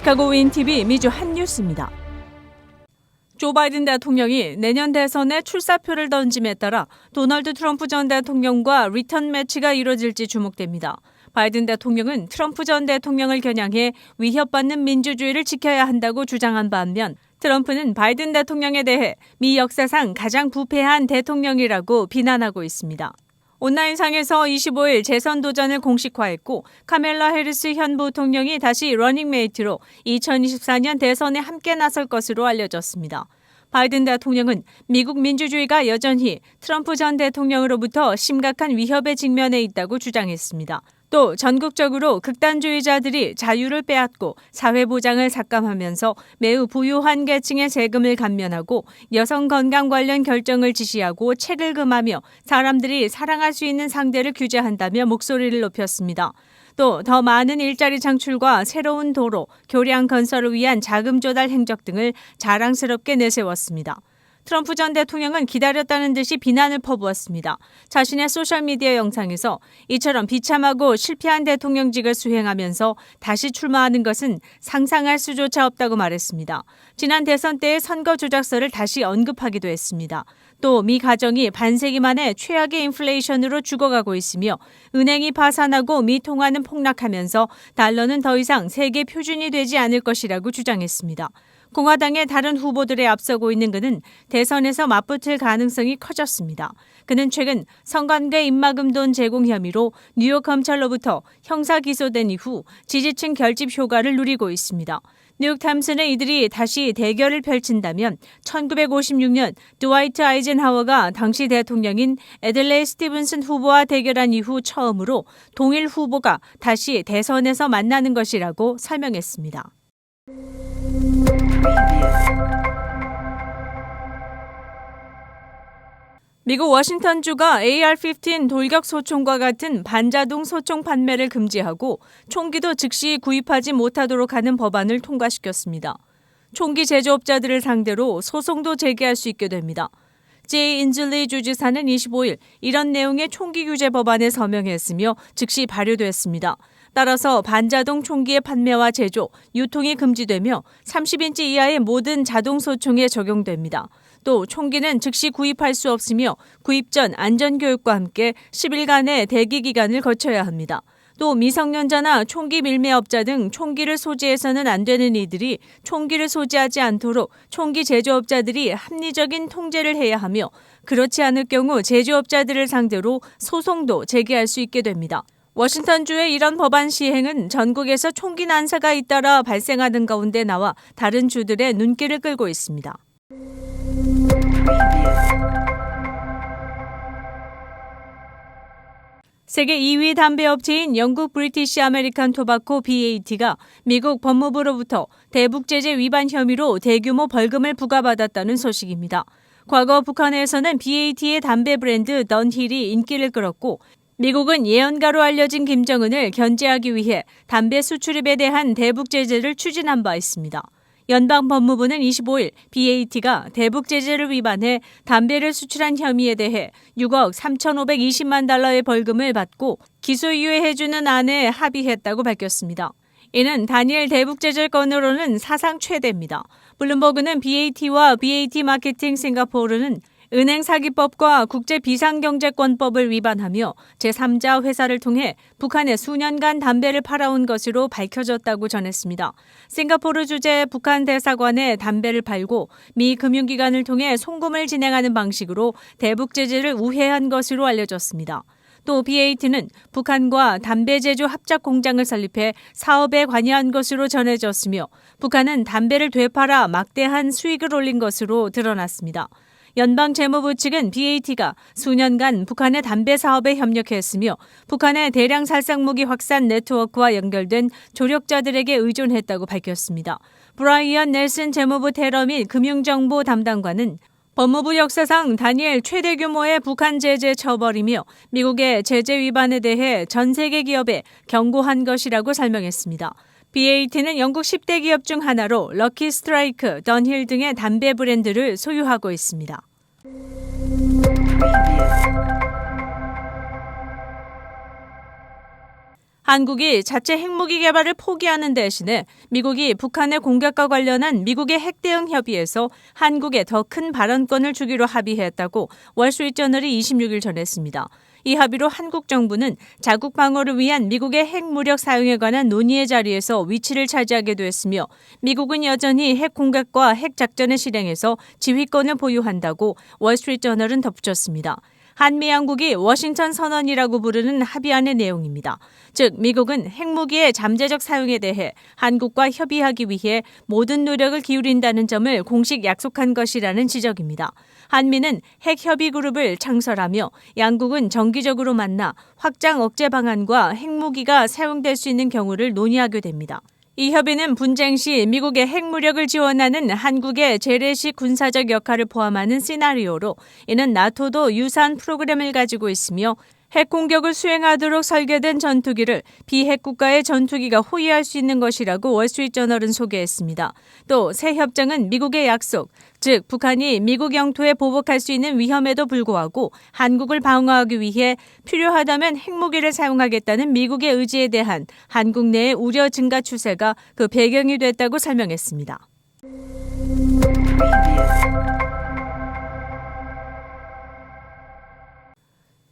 시카고 윈TV 미주 핫뉴스입니다. 조 바이든 대통령이 내년 대선에 출사표를 던짐에 따라 도널드 트럼프 전 대통령과 리턴 매치가 이뤄질지 주목됩니다. 바이든 대통령은 트럼프 전 대통령을 겨냥해 위협받는 민주주의를 지켜야 한다고 주장한 반면 트럼프는 바이든 대통령에 대해 미 역사상 가장 부패한 대통령이라고 비난하고 있습니다. 온라인상에서 25일 재선 도전을 공식화했고 카멜라 해리스 현 부통령이 다시 러닝메이트로 2024년 대선에 함께 나설 것으로 알려졌습니다. 바이든 대통령은 미국 민주주의가 여전히 트럼프 전 대통령으로부터 심각한 위협에 직면해 있다고 주장했습니다. 또 전국적으로 극단주의자들이 자유를 빼앗고 사회보장을 삭감하면서 매우 부유한 계층의 세금을 감면하고 여성 건강 관련 결정을 지시하고 책을 금하며 사람들이 사랑할 수 있는 상대를 규제한다며 목소리를 높였습니다. 또 더 많은 일자리 창출과 새로운 도로, 교량 건설을 위한 자금 조달 행적 등을 자랑스럽게 내세웠습니다. 트럼프 전 대통령은 기다렸다는 듯이 비난을 퍼부었습니다. 자신의 소셜미디어 영상에서 이처럼 비참하고 실패한 대통령직을 수행하면서 다시 출마하는 것은 상상할 수조차 없다고 말했습니다. 지난 대선 때의 선거 조작설을 다시 언급하기도 했습니다. 또 미 가정이 반세기 만에 최악의 인플레이션으로 죽어가고 있으며 은행이 파산하고 미 통화는 폭락하면서 달러는 더 이상 세계 표준이 되지 않을 것이라고 주장했습니다. 공화당의 다른 후보들에 앞서고 있는 그는 대선에서 맞붙을 가능성이 커졌습니다. 그는 최근 성관계 입막음돈 제공 혐의로 뉴욕 검찰로부터 형사 기소된 이후 지지층 결집 효과를 누리고 있습니다. 뉴욕타임스는 이들이 다시 대결을 펼친다면 1956년 드와이트 아이젠하워가 당시 대통령인 애들레이 스티븐슨 후보와 대결한 이후 처음으로 동일 후보가 다시 대선에서 만나는 것이라고 설명했습니다. 미국 워싱턴주가 AR-15 돌격 소총과 같은 반자동 소총 판매를 금지하고 총기도 즉시 구입하지 못하도록 하는 법안을 통과시켰습니다. 총기 제조업자들을 상대로 소송도 제기할 수 있게 됩니다. 제이 인즐리 주지사는 25일 이런 내용의 총기 규제 법안에 서명했으며 즉시 발효됐습니다. 따라서 반자동 총기의 판매와 제조, 유통이 금지되며 30인치 이하의 모든 자동 소총에 적용됩니다. 또 총기는 즉시 구입할 수 없으며 구입 전 안전교육과 함께 10일간의 대기 기간을 거쳐야 합니다. 또 미성년자나 총기 밀매업자 등 총기를 소지해서는 안 되는 이들이 총기를 소지하지 않도록 총기 제조업자들이 합리적인 통제를 해야 하며 그렇지 않을 경우 제조업자들을 상대로 소송도 제기할 수 있게 됩니다. 워싱턴주의 이런 법안 시행은 전국에서 총기 난사가 잇따라 발생하는 가운데 나와 다른 주들의 눈길을 끌고 있습니다. 세계 2위 담배 업체인 영국 브리티시 아메리칸 토바코 BAT가 미국 법무부로부터 대북 제재 위반 혐의로 대규모 벌금을 부과받았다는 소식입니다. 과거 북한에서는 BAT의 담배 브랜드 던힐이 인기를 끌었고 미국은 예언가로 알려진 김정은을 견제하기 위해 담배 수출입에 대한 대북 제재를 추진한 바 있습니다. 연방법무부는 25일 BAT가 대북 제재를 위반해 담배를 수출한 혐의에 대해 6억 3,520만 달러의 벌금을 받고 기소유예해주는 안에 합의했다고 밝혔습니다. 이는 단일 대북 제재 건으로는 사상 최대입니다. 블룸버그는 BAT와 BAT 마케팅 싱가포르는 은행 사기법과 국제 비상경제권법을 위반하며 제3자 회사를 통해 북한에 수년간 담배를 팔아온 것으로 밝혀졌다고 전했습니다. 싱가포르 주재 북한 대사관에 담배를 팔고 미 금융기관을 통해 송금을 진행하는 방식으로 대북 제재를 우회한 것으로 알려졌습니다. 또 BAT는 북한과 담배 제조 합작 공장을 설립해 사업에 관여한 것으로 전해졌으며 북한은 담배를 되팔아 막대한 수익을 올린 것으로 드러났습니다. 연방재무부 측은 BAT가 수년간 북한의 담배 사업에 협력했으며 북한의 대량 살상무기 확산 네트워크와 연결된 조력자들에게 의존했다고 밝혔습니다. 브라이언 넬슨 재무부 테러 및 금융정보 담당관은 법무부 역사상 단일 최대 규모의 북한 제재 처벌이며 미국의 제재 위반에 대해 전 세계 기업에 경고한 것이라고 설명했습니다. BAT는 영국 10대 기업 중 하나로 럭키 스트라이크, 던힐 등의 담배 브랜드를 소유하고 있습니다. 한국이 자체 핵무기 개발을 포기하는 대신에 미국이 북한의 공격과 관련한 미국의 핵 대응 협의에서 한국에 더 큰 발언권을 주기로 합의했다고 월스트리트저널이 26일 전했습니다. 이 합의로 한국 정부는 자국 방어를 위한 미국의 핵무력 사용에 관한 논의의 자리에서 위치를 차지하게 됐으며 미국은 여전히 핵 공격과 핵 작전의 실행에서 지휘권을 보유한다고 월스트리트저널은 덧붙였습니다. 한미 양국이 워싱턴 선언이라고 부르는 합의안의 내용입니다. 즉 미국은 핵무기의 잠재적 사용에 대해 한국과 협의하기 위해 모든 노력을 기울인다는 점을 공식 약속한 것이라는 지적입니다. 한미는 핵협의그룹을 창설하며 양국은 정기적으로 만나 확장 억제 방안과 핵무기가 사용될 수 있는 경우를 논의하게 됩니다. 이 협의는 분쟁 시 미국의 핵무력을 지원하는 한국의 재래식 군사적 역할을 포함하는 시나리오로 이는 나토도 유사한 프로그램을 가지고 있으며 핵 공격을 수행하도록 설계된 전투기를 비핵 국가의 전투기가 호위할 수 있는 것이라고 월스트리트저널은 소개했습니다. 또 새 협정은 미국의 약속, 즉 북한이 미국 영토에 보복할 수 있는 위험에도 불구하고 한국을 방어하기 위해 필요하다면 핵무기를 사용하겠다는 미국의 의지에 대한 한국 내의 우려 증가 추세가 그 배경이 됐다고 설명했습니다.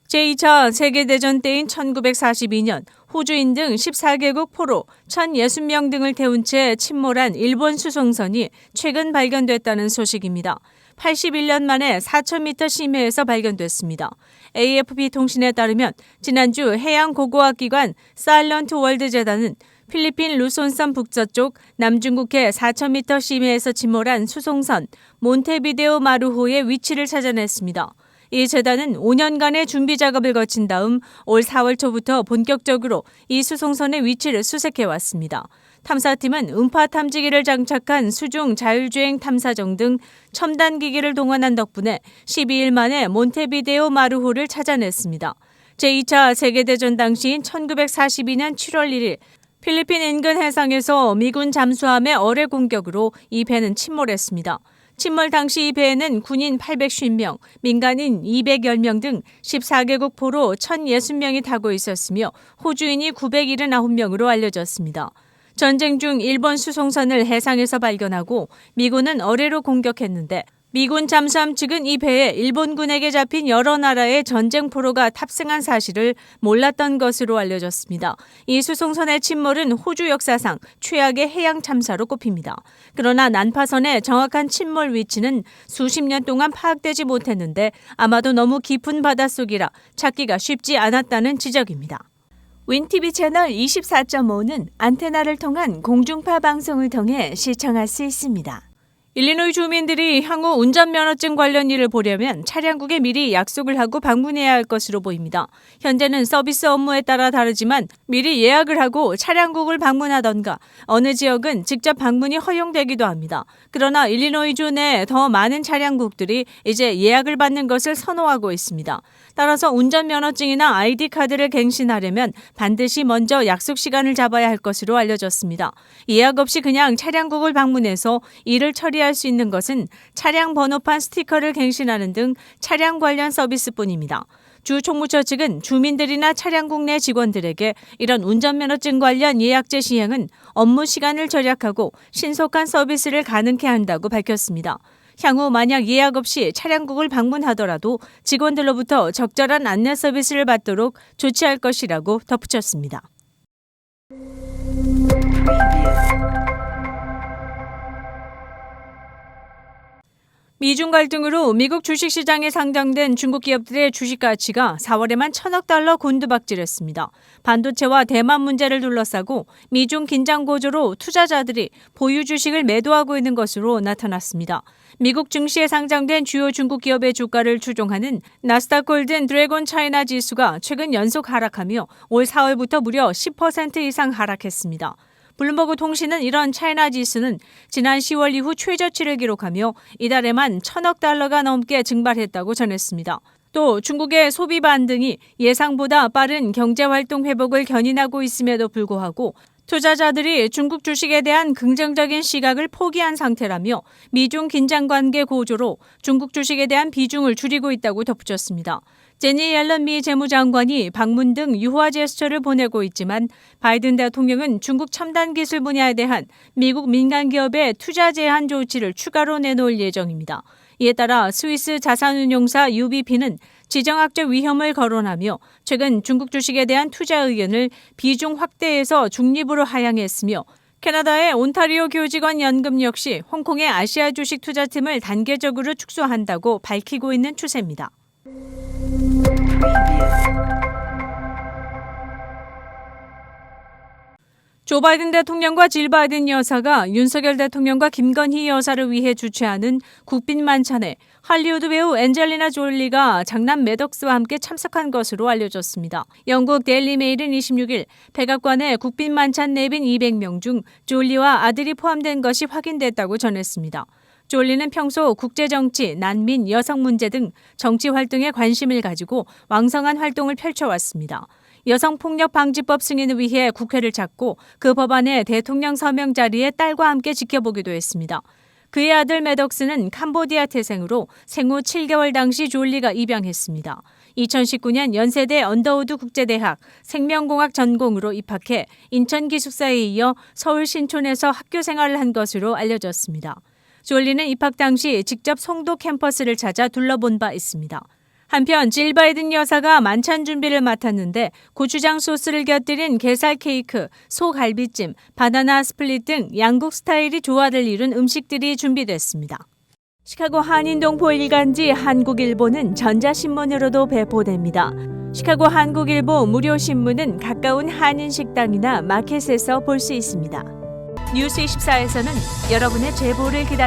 제2차 세계대전 때인 1942년 호주인 등 14개국 포로 1,060명 등을 태운 채 침몰한 일본 수송선이 최근 발견됐다는 소식입니다. 81년 만에 4,000m 심해에서 발견됐습니다. AFP 통신에 따르면 지난주 해양고고학기관 사일런트 월드 재단은 필리핀 루손섬 북서쪽 남중국해 4,000m 심해에서 침몰한 수송선 몬테비데오 마루호의 위치를 찾아냈습니다. 이 재단은 5년간의 준비 작업을 거친 다음 올 4월 초부터 본격적으로 이 수송선의 위치를 수색해왔습니다. 탐사팀은 음파 탐지기를 장착한 수중 자율주행 탐사정 등 첨단 기기를 동원한 덕분에 12일 만에 몬테비데오 마루호를 찾아냈습니다. 제2차 세계대전 당시인 1942년 7월 1일 필리핀 인근 해상에서 미군 잠수함의 어뢰 공격으로 이 배는 침몰했습니다. 침몰 당시 이 배에는 군인 850명, 민간인 210명 등 14개국 포로 1,060명이 타고 있었으며 호주인이 979명으로 알려졌습니다. 전쟁 중 일본 수송선을 해상에서 발견하고 미군은 어뢰로 공격했는데 미군 잠수함 측은 이 배에 일본군에게 잡힌 여러 나라의 전쟁 포로가 탑승한 사실을 몰랐던 것으로 알려졌습니다. 이 수송선의 침몰은 호주 역사상 최악의 해양 참사로 꼽힙니다. 그러나 난파선의 정확한 침몰 위치는 수십 년 동안 파악되지 못했는데 아마도 너무 깊은 바닷속이라 찾기가 쉽지 않았다는 지적입니다. 윈TV 채널 24.5는 안테나를 통한 공중파 방송을 통해 시청할 수 있습니다. 일리노이 주민들이 향후 운전면허증 관련 일을 보려면 차량국에 미리 약속을 하고 방문해야 할 것으로 보입니다. 현재는 서비스 업무에 따라 다르지만 미리 예약을 하고 차량국을 방문하던가 어느 지역은 직접 방문이 허용되기도 합니다. 그러나 일리노이주 내 더 많은 차량국들이 이제 예약을 받는 것을 선호하고 있습니다. 따라서 운전면허증이나 ID카드를 갱신하려면 반드시 먼저 약속 시간을 잡아야 할 것으로 알려졌습니다. 예약 없이 그냥 차량국을 방문해서 일을 처리할 수 있는 것은 차량 번호판 스티커를 갱신하는 등 차량 관련 서비스뿐입니다. 주 총무처 측은 주민들이나 차량국 내 직원들에게 이런 운전면허증 관련 예약제 시행은 업무 시간을 절약하고 신속한 서비스를 가능케 한다고 밝혔습니다. 향후 만약 예약 없이 차량국을 방문하더라도 직원들로부터 적절한 안내 서비스를 받도록 조치할 것이라고 덧붙였습니다. 미중 갈등으로 미국 주식시장에 상장된 중국 기업들의 주식 가치가 4월에만 1,000억 달러 곤두박질했습니다. 반도체와 대만 문제를 둘러싸고 미중 긴장 고조로 투자자들이 보유 주식을 매도하고 있는 것으로 나타났습니다. 미국 증시에 상장된 주요 중국 기업의 주가를 추종하는 나스닥 골든 드래곤 차이나 지수가 최근 연속 하락하며 올 4월부터 무려 10% 이상 하락했습니다. 블룸버그 통신은 이런 차이나 지수는 지난 10월 이후 최저치를 기록하며 이달에만 1,000억 달러가 넘게 증발했다고 전했습니다. 또 중국의 소비 반등이 예상보다 빠른 경제활동 회복을 견인하고 있음에도 불구하고 투자자들이 중국 주식에 대한 긍정적인 시각을 포기한 상태라며 미중 긴장 관계 고조로 중국 주식에 대한 비중을 줄이고 있다고 덧붙였습니다. 제니 옐런 미 재무장관이 방문 등 유화 제스처를 보내고 있지만 바이든 대통령은 중국 첨단 기술 분야에 대한 미국 민간 기업의 투자 제한 조치를 추가로 내놓을 예정입니다. 이에 따라 스위스 자산운용사 UBP는 지정학적 위험을 거론하며 최근 중국 주식에 대한 투자 의견을 비중 확대해서 중립으로 하향했으며 캐나다의 온타리오 교직원 연금 역시 홍콩의 아시아 주식 투자팀을 단계적으로 축소한다고 밝히고 있는 추세입니다. 조 바이든 대통령과 질 바이든 여사가 윤석열 대통령과 김건희 여사를 위해 주최하는 국빈 만찬에 할리우드 배우 엔젤리나 졸리가 장남 매덕스와 함께 참석한 것으로 알려졌습니다. 영국 데일리 메일은 26일 백악관에 국빈 만찬 내빈 200명 중 졸리와 아들이 포함된 것이 확인됐다고 전했습니다. 졸리는 평소 국제정치, 난민, 여성 문제 등 정치 활동에 관심을 가지고 왕성한 활동을 펼쳐왔습니다. 여성폭력방지법 승인을 위해 국회를 찾고 그 법안의 대통령 서명 자리에 딸과 함께 지켜보기도 했습니다. 그의 아들 매덕스는 캄보디아 태생으로 생후 7개월 당시 졸리가 입양했습니다. 2019년 연세대 언더우드 국제대학 생명공학 전공으로 입학해 인천 기숙사에 이어 서울 신촌에서 학교 생활을 한 것으로 알려졌습니다. 졸리는 입학 당시 직접 송도 캠퍼스를 찾아 둘러본 바 있습니다. 한편 질 바이든 여사가 만찬 준비를 맡았는데 고추장 소스를 곁들인 게살 케이크, 소갈비찜, 바나나 스플릿 등 양국 스타일이 조화를 이룬 음식들이 준비됐습니다. 시카고 한인동포 일간지 한국일보는 전자신문으로도 배포됩니다. 시카고 한국일보 무료 신문은 가까운 한인식당이나 마켓에서 볼 수 있습니다. 뉴스24에서는 여러분의 제보를 기다립니다.